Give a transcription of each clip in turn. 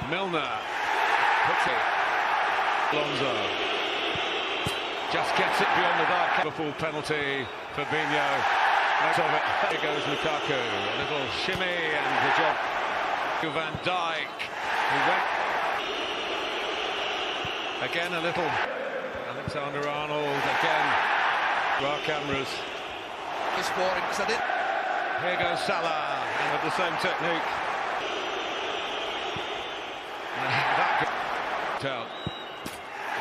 Milner puts it. Alonso just gets it beyond the dark. Liverpool penalty. Fabinho makes of it. Here goes Lukaku. A little shimmy and the job. Van Dijk. Who went again a little. Alexander-Arnold again. To our cameras. Here goes Salah and with the same technique. Out.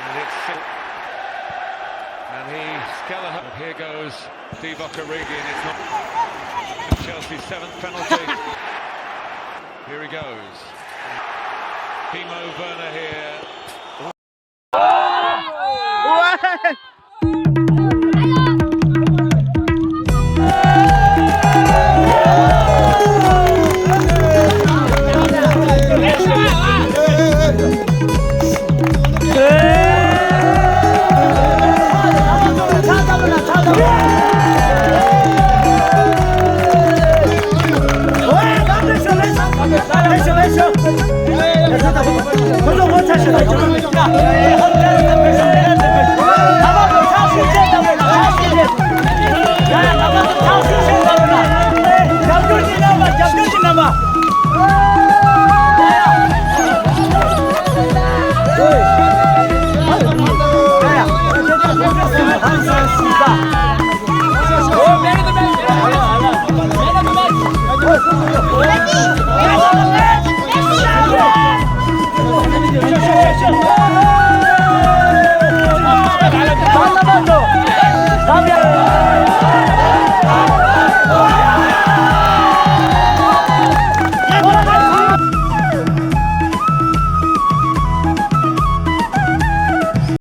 And it's and Kelleher. Here goes Divock Origi, and it's not Chelsea's 7th penalty. Here he goes. Timo Werner here.